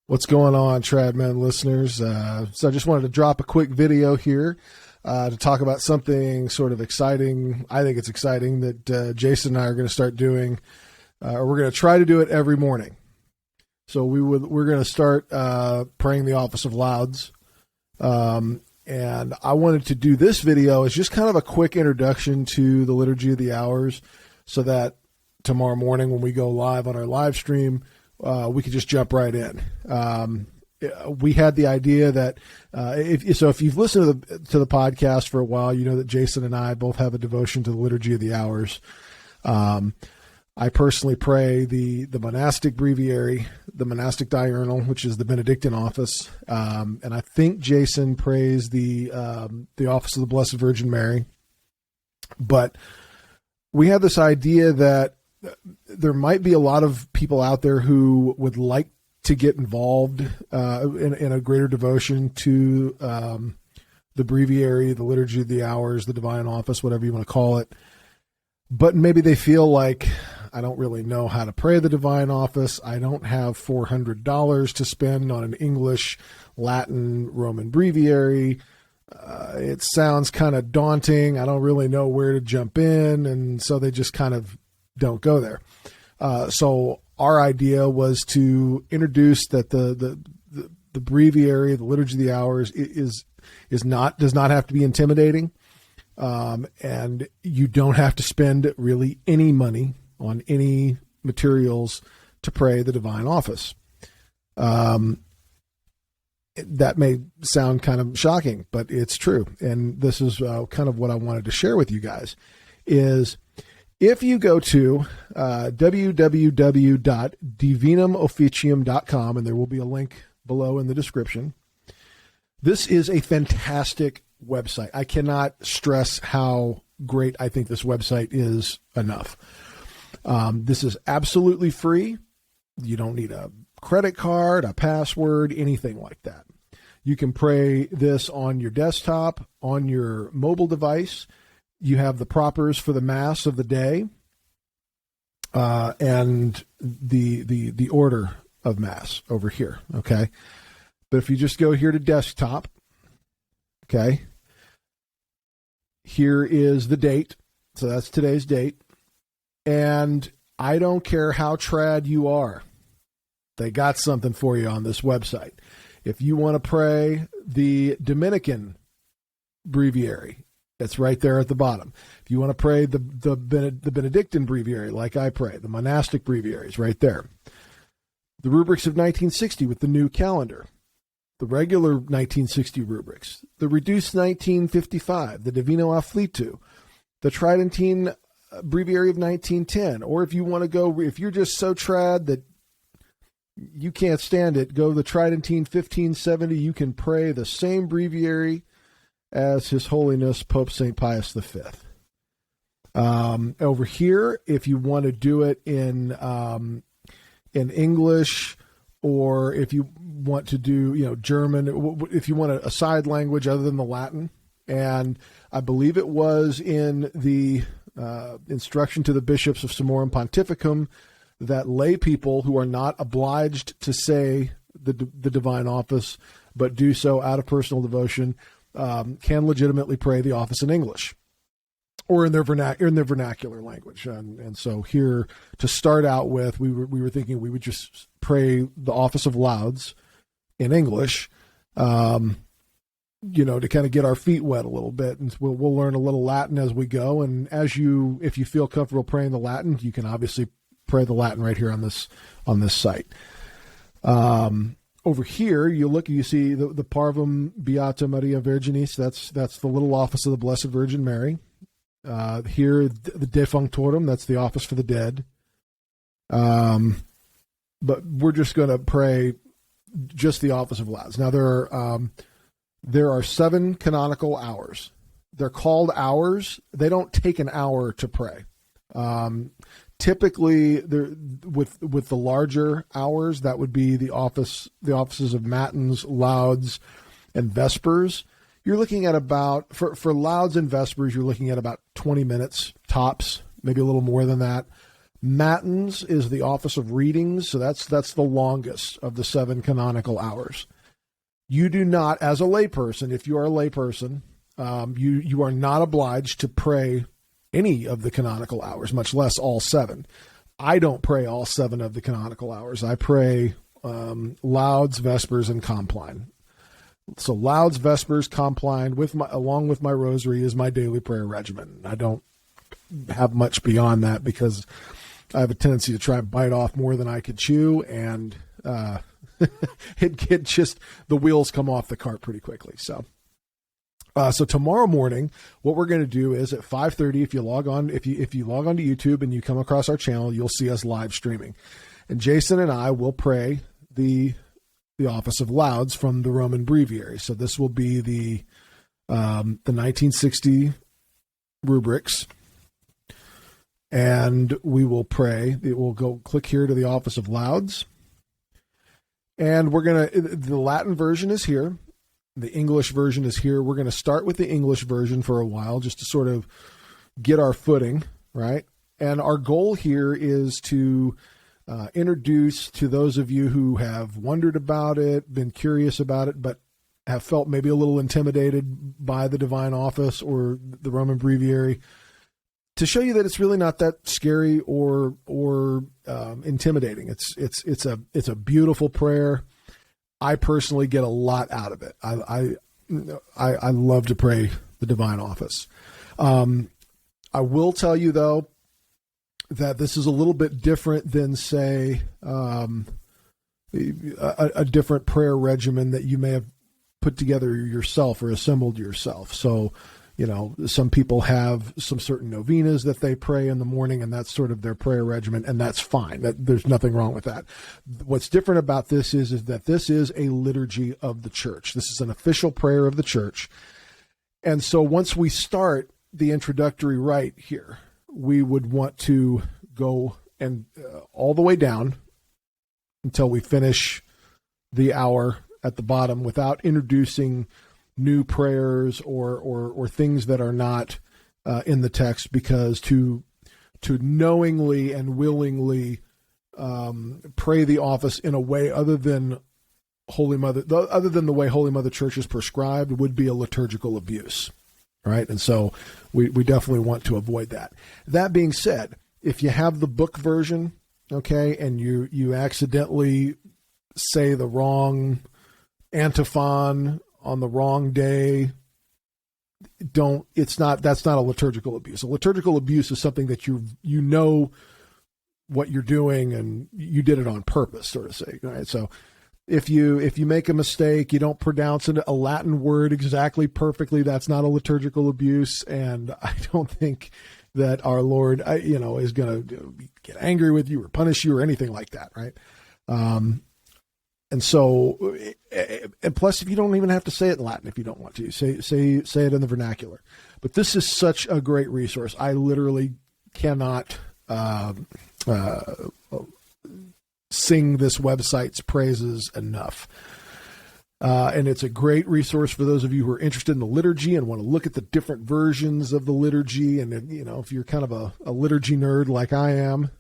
What's going on, Tradman listeners? So I just wanted to drop a quick video here to talk about something sort of exciting. I think it's exciting that Jason and I are going to start doing, or we're going to try to do it every morning. So we're going to start praying the Office of Laudes. And I wanted to do this video as just kind of a quick introduction to the Liturgy of the Hours so that tomorrow morning when we go live on our live stream, we could just jump right in. We had the idea that if you've listened to the podcast for a while, you know that Jason and I both have a devotion to the Liturgy of the Hours. I personally pray the monastic breviary, the monastic diurnal, which is the Benedictine office, and I think Jason prays the Office of the Blessed Virgin Mary. But we have this idea that there might be a lot of people out there who would like to get involved in a greater devotion to the breviary, the Liturgy of the Hours, the Divine Office, whatever you want to call it. But maybe they feel like, I don't really know how to pray the Divine Office. I don't have $400 to spend on an English, Latin, Roman Breviary. It sounds kind of daunting. I don't really know where to jump in. And so they just kind of don't go there. So our idea was to introduce that the breviary, the Liturgy of the Hours, does not have to be intimidating, and you don't have to spend really any money on any materials to pray the Divine Office. That may sound kind of shocking, but it's true, and this is kind of what I wanted to share with you guys. Is if you go to www.divinumoficium.com, and there will be a link below in the description, this is a fantastic website. I cannot stress how great I think this website is enough. This is absolutely free. You don't need a credit card, a password, anything like that. You can pray this on your desktop, on your mobile device. You have the propers for the Mass of the day, and the order of Mass over here, okay? But if you just go here to desktop, okay, here is the date. So that's today's date. And I don't care how trad you are. They got something for you on this website. If you want to pray the Dominican breviary, it's right there at the bottom. If you want to pray the Benedictine breviary, like I pray, the monastic breviary is right there. The rubrics of 1960 with the new calendar, the regular 1960 rubrics, the reduced 1955, the Divino Afflitu, the Tridentine breviary of 1910. Or if you want to go, if you're just so trad that you can't stand it, go the Tridentine 1570. You can pray the same breviary as His Holiness Pope St. Pius V. Over here, if you want to do it in English, or if you want to do, German, if you want a side language other than the Latin, and I believe it was in the instruction to the bishops of Summorum Pontificum that lay people who are not obliged to say the Divine Office, but do so out of personal devotion, can legitimately pray the office in English or in their vernacular language. And so here, to start out with, we were thinking we would just pray the Office of Laudes in English, to kind of get our feet wet a little bit. And we'll learn a little Latin as we go. And if you feel comfortable praying the Latin, you can obviously pray the Latin right here on this site. Over here, you see the Parvum Beata Maria Virginis. That's the little office of the Blessed Virgin Mary. Here, the Defunctorum. That's the office for the dead. But we're just going to pray just the Office of Laudes. Now there are 7 canonical hours. They're called hours. They don't take an hour to pray. Typically, with the larger hours, that would be the offices of Matins, Laudes, and Vespers. You're looking at about, for Laudes and Vespers, you're looking at about 20 minutes tops, maybe a little more than that. Matins is the Office of Readings, so that's the longest of the 7 canonical hours. You do not, as a layperson, if you are a layperson, you are not obliged to pray any of the canonical hours, much less all 7. I don't pray all 7 of the canonical hours. I pray Laudes, Vespers, and Compline. So Laudes, Vespers, Compline, along with my rosary, is my daily prayer regimen. I don't have much beyond that because I have a tendency to try and bite off more than I could chew, and it just, the wheels come off the cart pretty quickly. So tomorrow morning, what we're going to do is at 5:30. If you log on, if you log on to YouTube and you come across our channel, you'll see us live streaming, and Jason and I will pray the Office of Laudes from the Roman Breviary. So this will be the 1960 rubrics. And we will pray. It will go click here to the Office of Laudes. And the Latin version is here. The English version is here. We're going to start with the English version for a while just to sort of get our footing, right? And our goal here is to introduce to those of you who have wondered about it, been curious about it, but have felt maybe a little intimidated by the Divine Office or the Roman Breviary, to show you that it's really not that scary or intimidating. It's a beautiful prayer. I personally get a lot out of it. I love to pray the Divine Office. I will tell you though that this is a little bit different than, say, a different prayer regimen that you may have put together yourself or assembled yourself. So, some people have some certain novenas that they pray in the morning, and that's sort of their prayer regimen, and that's fine. There's nothing wrong with that. What's different about this is that this is a liturgy of the church. This is an official prayer of the church. And so once we start the introductory rite here, we would want to go and all the way down until we finish the hour at the bottom without introducing new prayers or things that are not in the text, because to knowingly and willingly pray the office in a way other than the way Holy Mother Church is prescribed would be a liturgical abuse, right? And so we definitely want to avoid that. That being said, if you have the book version, okay, and you accidentally say the wrong antiphon on the wrong day, that's not a liturgical abuse. A liturgical abuse is something that you know what you're doing and you did it on purpose, sort of say, right? So if you make a mistake, you don't pronounce a Latin word exactly perfectly, that's not a liturgical abuse, and I don't think that our Lord is going to get angry with you or punish you or anything like that, right? And so, and plus, if you don't even have to say it in Latin if you don't want to, say it in the vernacular. But this is such a great resource. I literally cannot sing this website's praises enough. And it's a great resource for those of you who are interested in the liturgy and want to look at the different versions of the liturgy. And, if you're kind of a liturgy nerd like I am,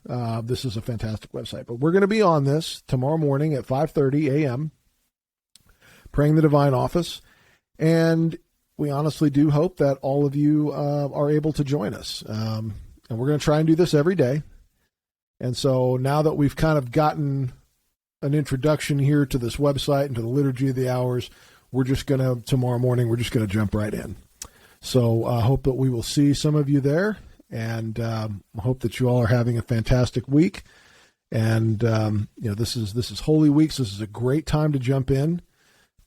this is a fantastic website. But we're going to be on this tomorrow morning at 5:30 a.m., praying the Divine Office. And we honestly do hope that all of you are able to join us. And we're going to try and do this every day. And so now that we've kind of gotten an introduction here to this website and to the Liturgy of the Hours, tomorrow morning, we're just going to jump right in. So I hope that we will see some of you there, and I hope that you all are having a fantastic week. And, this is Holy Week, so this is a great time to jump in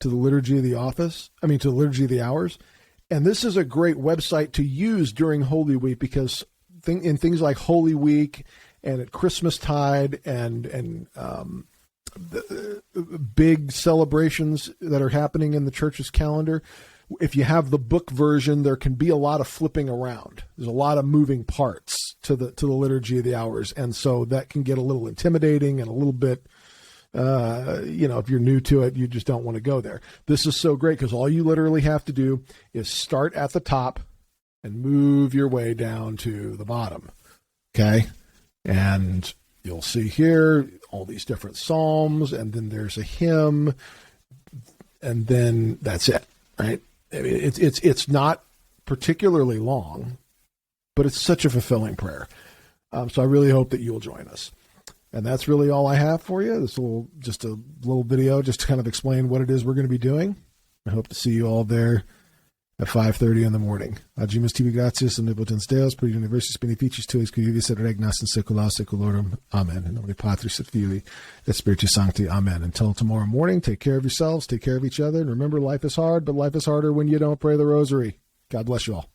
to the Liturgy of the to the Liturgy of the Hours. And this is a great website to use during Holy Week, because in things like Holy Week and at Christmastide and the big celebrations that are happening in the church's calendar, if you have the book version, there can be a lot of flipping around. There's a lot of moving parts to the Liturgy of the Hours, and so that can get a little intimidating and a little bit, if you're new to it, you just don't want to go there. This is so great because all you literally have to do is start at the top and move your way down to the bottom. Okay, And you'll see here all these different psalms, and then there's a hymn, and then that's it, right? I mean, it's not particularly long, but it's such a fulfilling prayer. So I really hope that you'll join us. And that's really all I have for you. Just a little video just to kind of explain what it is we're going to be doing. I hope to see you all there at 5:30 in the morning. Agimus tibi gratias omnipotens Deus, per universis beneficiis tuis, qui vivis et regnas in saecula saeculorum. Amen. In nomine Patris et Filii et Spiritus Sancti. Amen. Until tomorrow morning, take care of yourselves, take care of each other, and remember, life is hard, but life is harder when you don't pray the rosary. God bless you all.